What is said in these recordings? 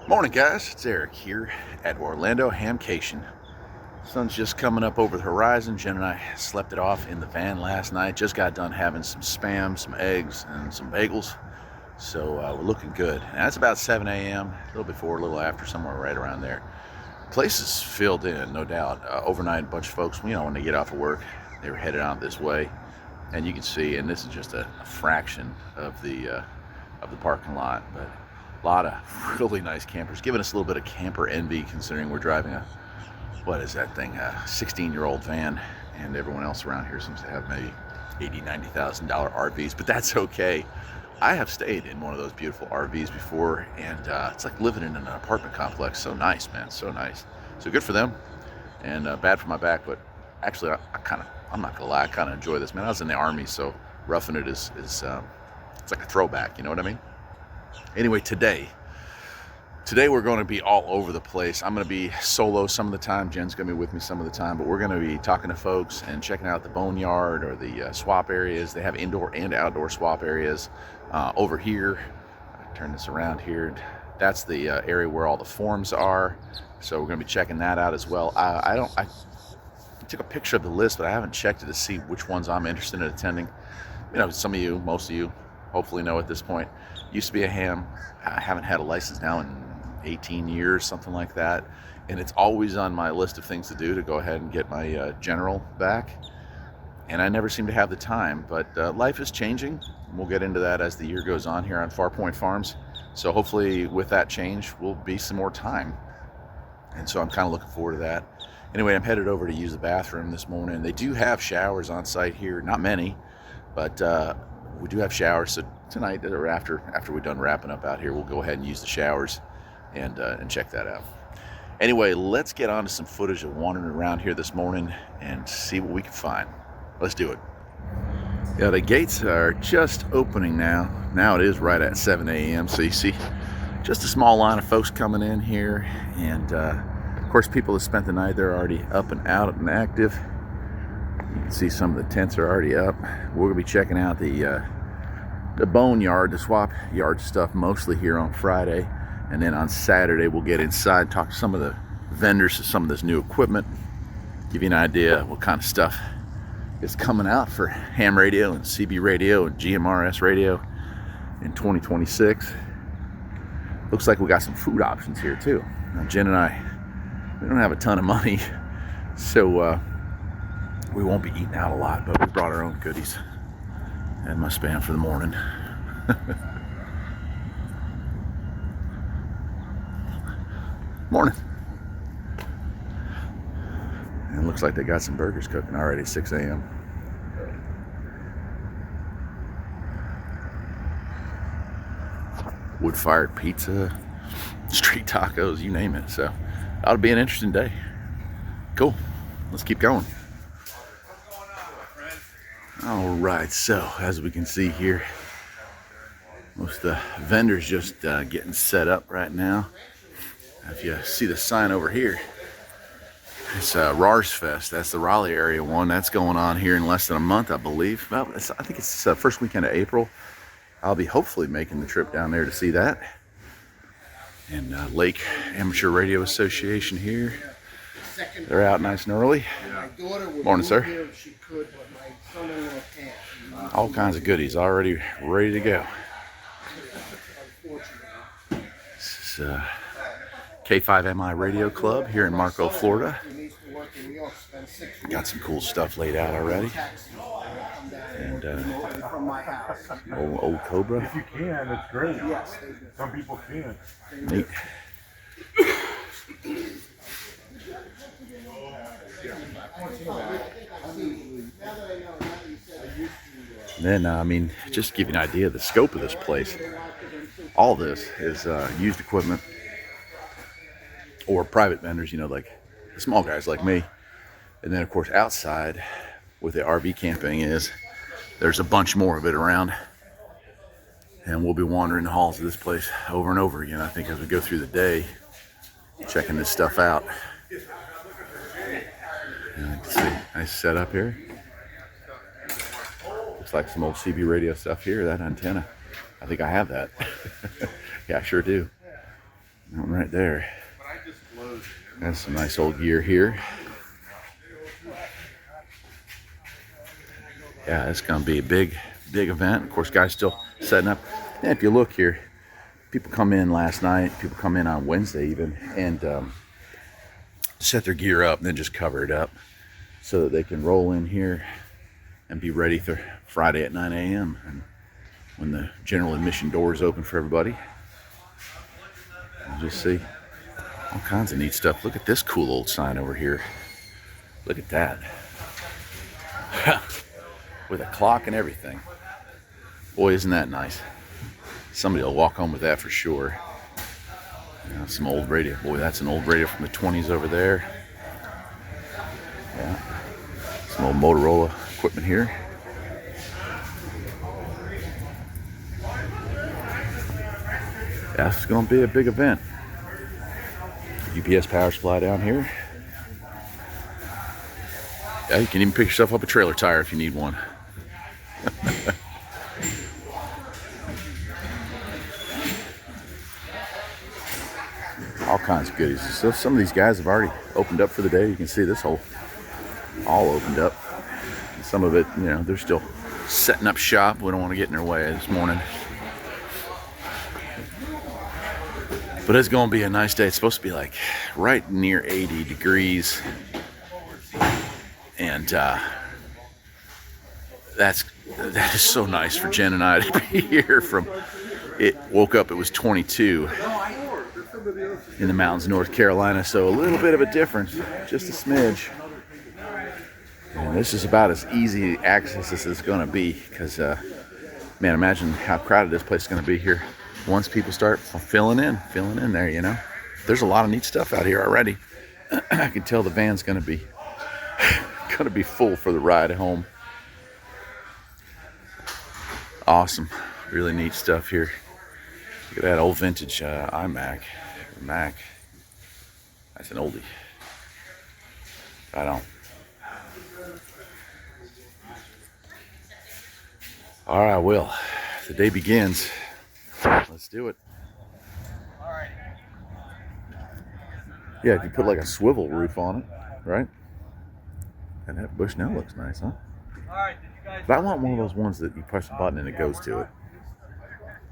Morning guys, it's Eric here at Orlando Hamcation. Sun's just coming up over the horizon. Jen and I slept it off in the van last night. Just got done having some spam, some eggs, and some bagels. So we're looking good. And that's about 7 a.m., a little before, a little after, somewhere right around there. Place is filled in, no doubt. Overnight, a bunch of folks, when they get off of work, they were headed out this way. And you can see, and this is just a fraction of the parking lot, but a lot of really nice campers, giving us a little bit of camper envy considering we're driving a 16-year-old van, and everyone else around here seems to have maybe $80,000, $90,000 RVs, but that's okay. I have stayed in one of those beautiful RVs before, and it's like living in an apartment complex. So nice, man, so nice. So good for them, and bad for my back, but actually I'm not gonna lie, I kind of enjoy this, man. I was in the Army, so roughing it is it's like a throwback, you know what I mean? Anyway, today we're going to be all over the place. I'm going to be solo some of the time. Jen's going to be with me some of the time, but we're going to be talking to folks and checking out the boneyard or the swap areas. They have indoor and outdoor swap areas over here. I turn this around here. That's the area where all the forms are. So we're going to be checking that out as well. I took a picture of the list, but I haven't checked it to see which ones I'm interested in attending. Some of you, most of you, hopefully know at this point. Used to be a ham. I haven't had a license now in 18 years, something like that. And it's always on my list of things to do to go ahead and get my general back. And I never seem to have the time, but life is changing. We'll get into that as the year goes on here on Farpoint Farms. So hopefully with that change, will be some more time. And so I'm kind of looking forward to that. Anyway, I'm headed over to use the bathroom this morning. They do have showers on site here, not many, but we do have showers. So tonight, or after we're done wrapping up out here, we'll go ahead and use the showers and check that out. Anyway, let's get on to some footage of wandering around here this morning and see what we can find. Let's do it. Yeah, the gates are just opening now. Now it is right at 7 a.m. So you see just a small line of folks coming in here. And of course, people have spent the night. They're already up and out and active. You can see some of the tents are already up. We're gonna be checking out the boneyard, the swap yard stuff, mostly here on Friday. And then on Saturday, we'll get inside, talk to some of the vendors of some of this new equipment, give you an idea of what kind of stuff is coming out for ham radio and CB radio and GMRS radio in 2026. Looks like we got some food options here too. Now, Jen and I, we don't have a ton of money, so we won't be eating out a lot, but we brought our own goodies. And my spam for the morning. Morning. And it looks like they got some burgers cooking already at 6 a.m. Wood-fired pizza, street tacos, you name it. So that'll be an interesting day. Cool. Let's keep going. All right, so as we can see here, most of the vendors just getting set up right now. If you see the sign over here, it's Rars Fest. That's the Raleigh area one. That's going on here in less than a month, I believe. Well, I think it's the first weekend of April. I'll be hopefully making the trip down there to see that. And Lake Amateur Radio Association here. They're out nice and early. Morning, sir. All kinds of goodies already ready to go. This is K5MI Radio Club here in Marco, Florida. Got some cool stuff laid out already. And old Cobra. If you can, it's great. Some people can't. Neat. Then, just to give you an idea of the scope of this place, all this is used equipment or private vendors, like the small guys like me. And then, of course, outside with the RV camping there's a bunch more of it around. And we'll be wandering the halls of this place over and over again, I think, as we go through the day, checking this stuff out. And you can see, nice setup here. Looks like some old CB radio stuff here, that antenna. I think I have that. Yeah, I sure do. That one right there. That's some nice old gear here. Yeah, it's going to be a big event. Of course, guys still setting up. And if you look here, people come in last night, people come in on Wednesday even, and set their gear up and then just cover it up so that they can roll in here and be ready for Friday at 9 a.m. and when the general admission doors open for everybody. You just see all kinds of neat stuff. Look at this cool old sign over here. Look at that. With a clock and everything. Boy, isn't that nice. Somebody will walk home with that for sure. You know, some old radio. Boy, that's an old radio from the 20s over there. Yeah. Some old Motorola equipment here. Yeah, it's going to be a big event. UPS power supply down here. Yeah, you can even pick yourself up a trailer tire if you need one. All kinds of goodies. So some of these guys have already opened up for the day. You can see this whole all opened up. And some of it, you know, they're still setting up shop. We don't want to get in their way this morning. But it's going to be a nice day. It's supposed to be like right near 80 degrees. And that is so nice for Jen and I to be here. From it woke up, it was 22 in the mountains of North Carolina, so a little bit of a difference, just a smidge. And this is about as easy access as it's going to be, because man, imagine how crowded this place is going to be here once people start filling in there. You know, there's a lot of neat stuff out here already. I can tell the van's going to be full for the ride home. Awesome, really neat stuff here. Look at that old vintage iMac or Mac. That's an oldie. Right on. All right, Will. The day begins. Let's do it. Yeah, if you put like a swivel roof on it, right? And that Bushnell looks nice, huh? But I want one of those ones that you push the button and it goes to it.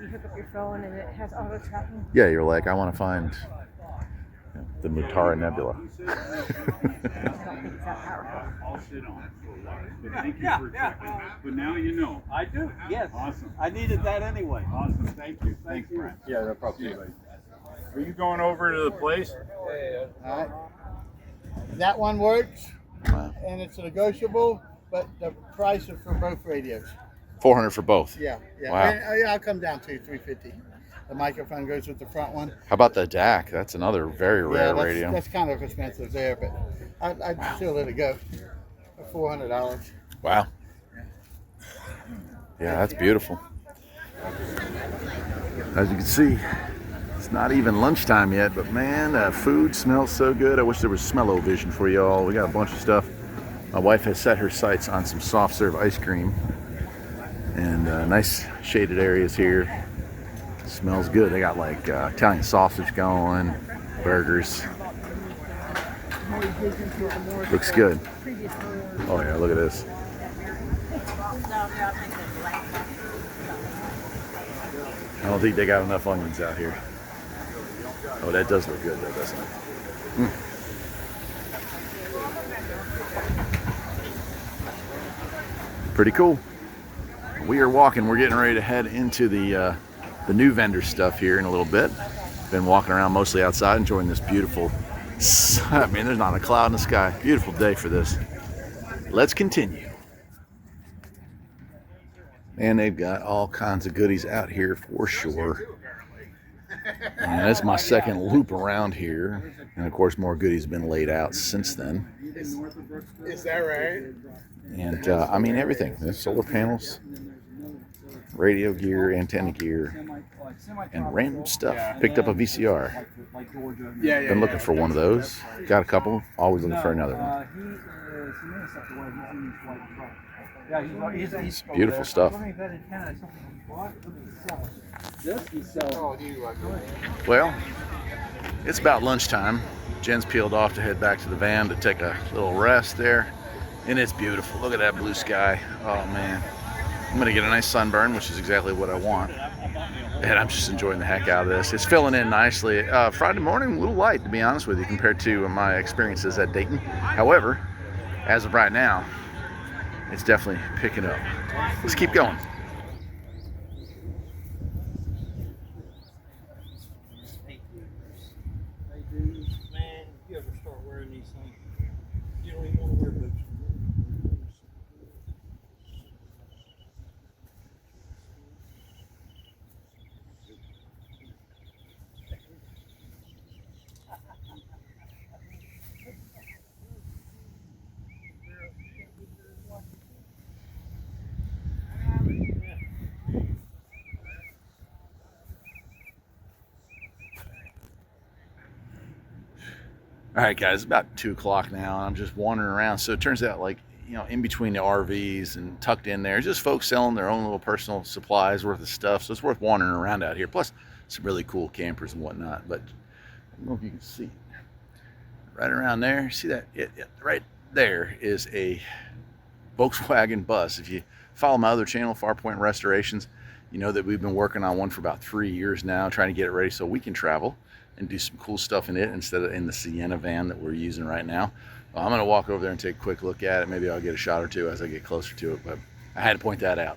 You hook up your phone and it has auto tracking. Yeah, you're like, I want to find the Mutara Nebula. I don't think it's that powerful. I'll sit on it for a while. But thank you for checking. But now you know. I do, yes. Awesome. I needed that anyway. Awesome. Thank you. Thanks, Brent. Yeah, no problem. Are you going over to the place? All right. That one works, Wow. and it's negotiable, but the price is for both radios. 400 for both. Yeah. Wow. And, I'll come down to $350. The microphone goes with the front one. How about the DAC? That's another very rare that's, radio. That's kind of expensive there, but I'd still let it go for $400. Wow. Yeah, that's beautiful. As you can see, it's not even lunchtime yet, but man, food smells so good. I wish there was smell-o-vision for y'all. We got a bunch of stuff. My wife has set her sights on some soft serve ice cream and nice shaded areas here. Smells good. They got like Italian sausage going, burgers. Looks good. Oh yeah, look at this. I don't think they got enough onions out here. Oh, that does look good though, doesn't it? Pretty cool. We are walking. We're getting ready to head into the new vendor stuff here in a little bit. Been walking around mostly outside, enjoying this beautiful. I mean, there's not a cloud in the sky. Beautiful day for this. Let's continue. And they've got all kinds of goodies out here for sure. And that's my second loop around here. And of course, more goodies have been laid out since then. Is that right? And I mean, everything. There's solar panels, radio gear, antenna gear, and random stuff. Picked up a VCR. Been looking for one of those. Got a couple. Always looking for another one. Yeah, he's Beautiful stuff. This he's selling. Well, it's about lunchtime. Jen's peeled off to head back to the van to take a little rest there. And it's beautiful. Look at that blue sky. Oh man. I'm gonna get a nice sunburn, which is exactly what I want. And I'm just enjoying the heck out of this. It's filling in nicely. Friday morning, a little light, to be honest with you, compared to my experiences at Dayton. However, as of right now, it's definitely picking up. Let's keep going. Man, if you ever start wearing these things, you don't even want to wear boots. All right, guys, it's about 2 o'clock now, and I'm just wandering around. So it turns out, like, you know, in between the RVs and tucked in there, just folks selling their own little personal supplies worth of stuff. So it's worth wandering around out here. Plus, some really cool campers and whatnot. But I don't know if you can see right around there. See that? Right there is a Volkswagen bus. If you follow my other channel, Farpoint Restorations, you know that we've been working on one for about 3 years now, trying to get it ready so we can travel and do some cool stuff in it instead of in the Sienna van that we're using right now. Well, I'm going to walk over there and take a quick look at it. Maybe I'll get a shot or two as I get closer to it, but I had to point that out.